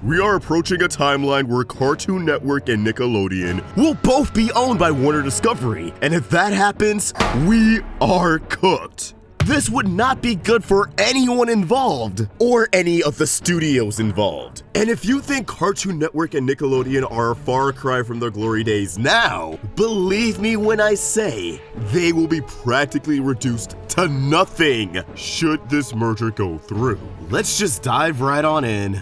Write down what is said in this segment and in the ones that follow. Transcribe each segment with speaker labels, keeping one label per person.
Speaker 1: We are approaching a timeline where Cartoon Network and Nickelodeon will both be owned by Warner Discovery, and if that happens, we are cooked. This would not be good for anyone involved, or any of the studios involved. And if you think Cartoon Network and Nickelodeon are a far cry from their glory days now, believe me when I say, they will be practically reduced to nothing should this merger go through. Let's just dive right on in.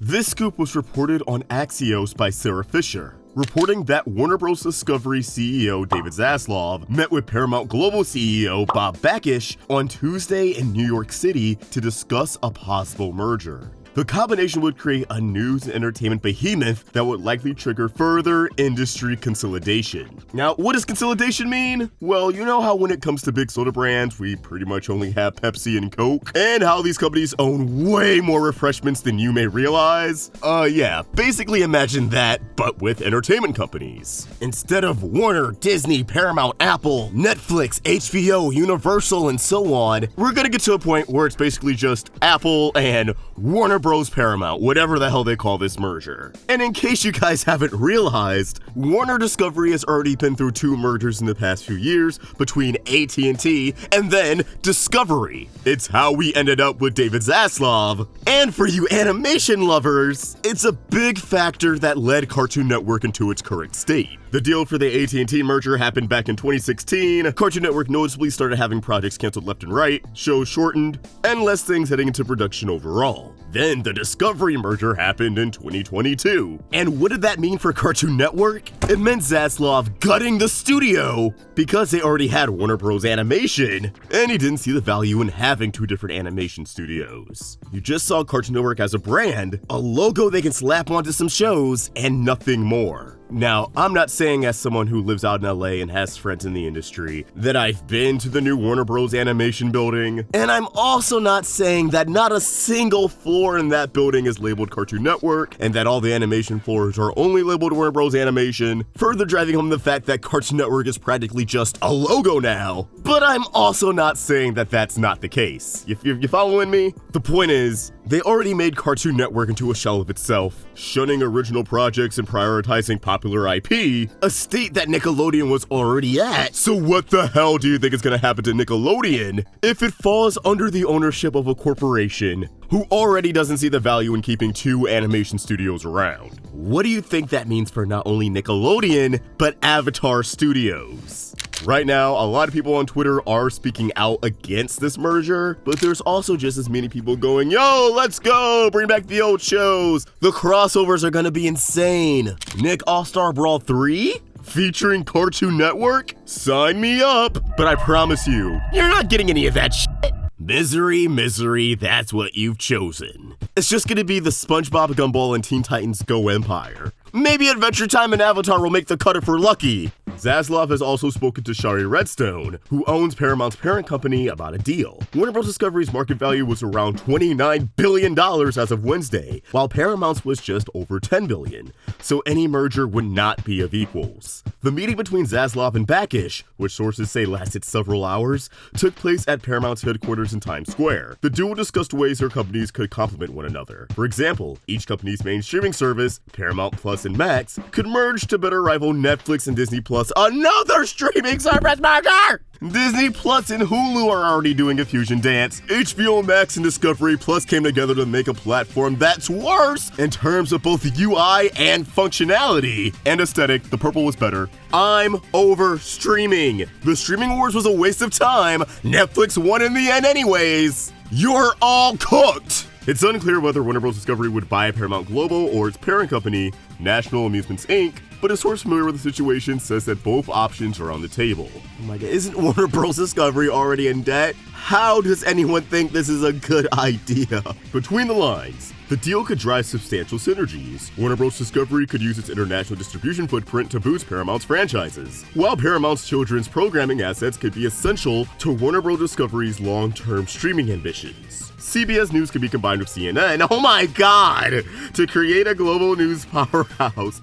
Speaker 1: This scoop was reported on Axios by Sarah Fisher, reporting that Warner Bros. Discovery CEO David Zaslav met with Paramount Global CEO Bob Bakish on Tuesday in New York City to discuss a possible merger. The combination would create a news and entertainment behemoth that would likely trigger further industry consolidation. Now, what does consolidation mean? Well, you know how when it comes to big soda brands, we pretty much only have Pepsi and Coke, and how these companies own way more refreshments than you may realize? Yeah, basically imagine that, but with entertainment companies. Instead of Warner, Disney, Paramount, Apple, Netflix, HBO, Universal, and so on, we're gonna get to a point where it's basically just Apple and Warner Bros. Paramount, whatever the hell they call this merger. And in case you guys haven't realized, Warner Discovery has already been through 2 mergers in the past few years between AT&T and then Discovery. It's how we ended up with David Zaslav. And for you animation lovers, it's a big factor that led Cartoon Network into its current state. The deal for the AT&T merger happened back in 2016. Cartoon Network noticeably started having projects canceled left and right, shows shortened, and less things heading into production overall. Then the Discovery merger happened in 2022. And what did that mean for Cartoon Network? It meant Zaslav gutting the studio because they already had Warner Bros. Animation, and he didn't see the value in having 2 different animation studios. You just saw Cartoon Network as a brand, a logo they can slap onto some shows, and nothing more. Now, I'm not saying as someone who lives out in LA and has friends in the industry that I've been to the new Warner Bros. Animation building, and I'm also not saying that not a single floor in that building is labeled Cartoon Network and that all the animation floors are only labeled Warner Bros. Animation, further driving home the fact that Cartoon Network is practically just a logo now. But I'm also not saying that that's not the case. You following me? The point is, they already made Cartoon Network into a shell of itself, shunning original projects and prioritizing popular IP, a state that Nickelodeon was already at. So what the hell do you think is gonna happen to Nickelodeon if it falls under the ownership of a corporation who already doesn't see the value in keeping 2 animation studios around? What do you think that means for not only Nickelodeon, but Avatar Studios? Right now, a lot of people on Twitter are speaking out against this merger, but there's also just as many people going, yo, let's go, bring back the old shows. The crossovers are gonna be insane. Nick All-Star Brawl 3? Featuring Cartoon Network? Sign me up. But I promise you, you're not getting any of that shit. Misery, misery, that's what you've chosen. It's just gonna be the SpongeBob, Gumball, and Teen Titans Go Empire. Maybe Adventure Time and Avatar will make the cut if we're lucky. Zaslav has also spoken to Shari Redstone, who owns Paramount's parent company, about a deal. Warner Bros. Discovery's market value was around $29 billion as of Wednesday, while Paramount's was just over $10 billion, so any merger would not be of equals. The meeting between Zaslav and Bakish, which sources say lasted several hours, took place at Paramount's headquarters in Times Square. The duo discussed ways their companies could complement one another. For example, each company's main streaming service, Paramount Plus and Max, could merge to better rival Netflix and Disney Plus, another streaming service merger! Disney Plus and Hulu are already doing a fusion dance. HBO Max and Discovery Plus came together to make a platform that's worse in terms of both UI and functionality. And aesthetic, the purple was better. I'm over streaming. The streaming wars was a waste of time. Netflix won in the end anyways. You're all cooked. It's unclear whether Warner Bros. Discovery would buy Paramount Global or its parent company, National Amusements Inc., but a source familiar with the situation says that both options are on the table. Oh my god, isn't Warner Bros. Discovery already in debt? How does anyone think this is a good idea? Between the lines, the deal could drive substantial synergies. Warner Bros. Discovery could use its international distribution footprint to boost Paramount's franchises, while Paramount's children's programming assets could be essential to Warner Bros. Discovery's long-term streaming ambitions. CBS News could be combined with CNN, oh my god, to create a global news powerhouse.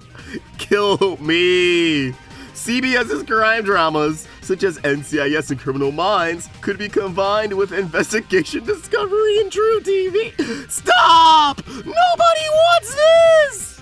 Speaker 1: Kill me. CBS's crime dramas, such as NCIS and Criminal Minds, could be combined with Investigation Discovery and True TV. Stop! Nobody wants this!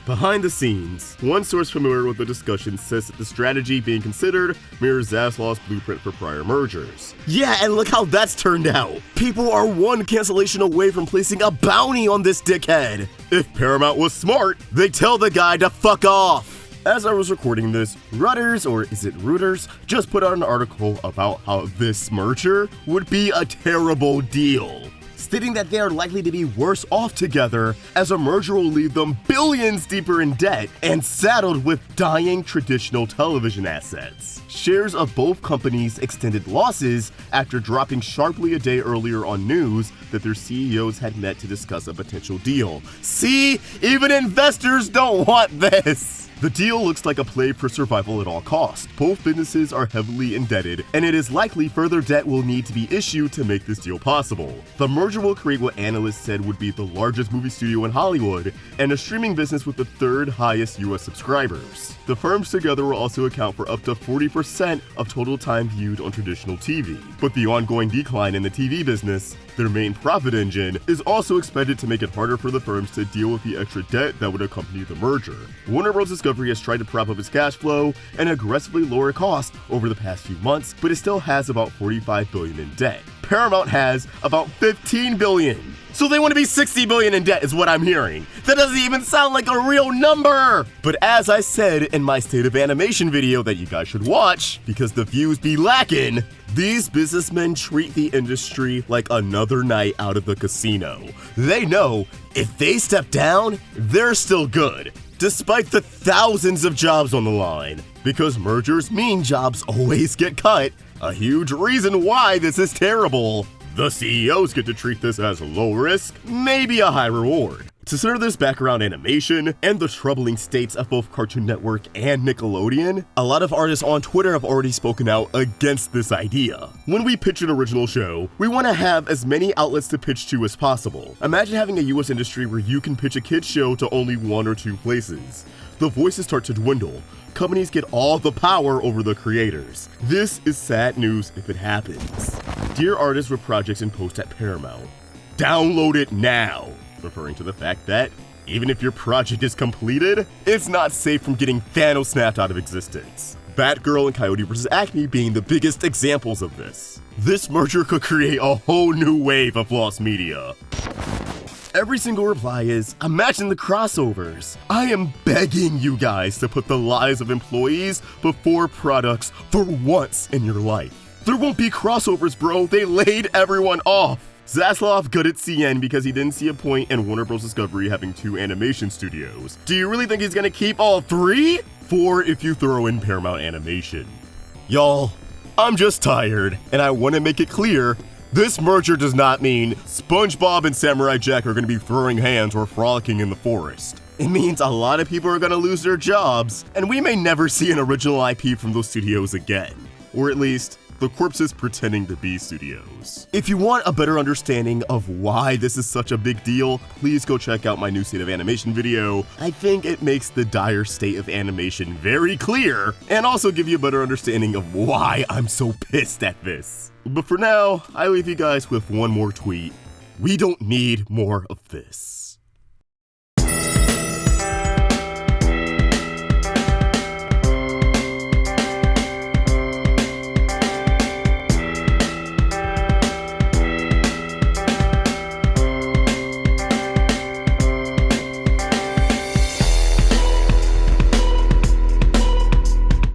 Speaker 1: Behind the scenes, one source familiar with the discussion says that the strategy being considered mirrors Zaslav's blueprint for prior mergers. Yeah, and look how that's turned out. People are one cancellation away from placing a bounty on this dickhead. If Paramount was smart, they'd tell the guy to fuck off. As I was recording this, Reuters, or is it Reuters, just put out an article about how this merger would be a terrible deal, stating that they are likely to be worse off together as a merger will leave them billions deeper in debt and saddled with dying traditional television assets. Shares of both companies extended losses after dropping sharply a day earlier on news that their CEOs had met to discuss a potential deal. See, even investors don't want this. The deal looks like a play for survival at all costs. Both businesses are heavily indebted, and it is likely further debt will need to be issued to make this deal possible. The merger will create what analysts said would be the largest movie studio in Hollywood, and a streaming business with the third highest US subscribers. The firms together will also account for up to 40% of total time viewed on traditional TV. But the ongoing decline in the TV business, their main profit engine, is also expected to make it harder for the firms to deal with the extra debt that would accompany the merger. Warner Bros. Discovery has tried to prop up its cash flow and aggressively lower costs over the past few months, but it still has about $45 billion in debt. Paramount has about $15 billion. So they want to be $60 billion in debt is what I'm hearing. That doesn't even sound like a real number! But as I said in my State of Animation video that you guys should watch, because the views be lacking, these businessmen treat the industry like another night out of the casino. They know if they step down, they're still good, despite the thousands of jobs on the line. Because mergers mean jobs always get cut, a huge reason why this is terrible. The CEOs get to treat this as low risk, maybe a high reward. To consider this background animation and the troubling states of both Cartoon Network and Nickelodeon, a lot of artists on Twitter have already spoken out against this idea. When we pitch an original show, we want to have as many outlets to pitch to as possible. Imagine having a US industry where you can pitch a kids show to only 1 or 2 places. The voices start to dwindle. Companies get all the power over the creators. This is sad news if it happens. Dear artists with projects in post at Paramount, download it now, referring to the fact that even if your project is completed, it's not safe from getting Thanos snapped out of existence. Batgirl and Coyote vs. Acme being the biggest examples of this. This merger could create a whole new wave of lost media. Every single reply is, imagine the crossovers. I am begging you guys to put the lives of employees before products for once in your life. There won't be crossovers, bro. They laid everyone off. Zaslav gutted CN because he didn't see a point in Warner Bros. Discovery having 2 animation studios. Do you really think he's gonna keep all 3? 4 if you throw in Paramount Animation. Y'all, I'm just tired, and I want to make it clear, this merger does not mean SpongeBob and Samurai Jack are gonna be throwing hands or frolicking in the forest. It means a lot of people are gonna lose their jobs, and we may never see an original IP from those studios again. Or at least, the corpses pretending to be studios. If you want a better understanding of why this is such a big deal, please go check out my new State of Animation video. I think it makes the dire state of animation very clear, and also give you a better understanding of why I'm so pissed at this. But for now, I leave you guys with one more tweet. We don't need more of this.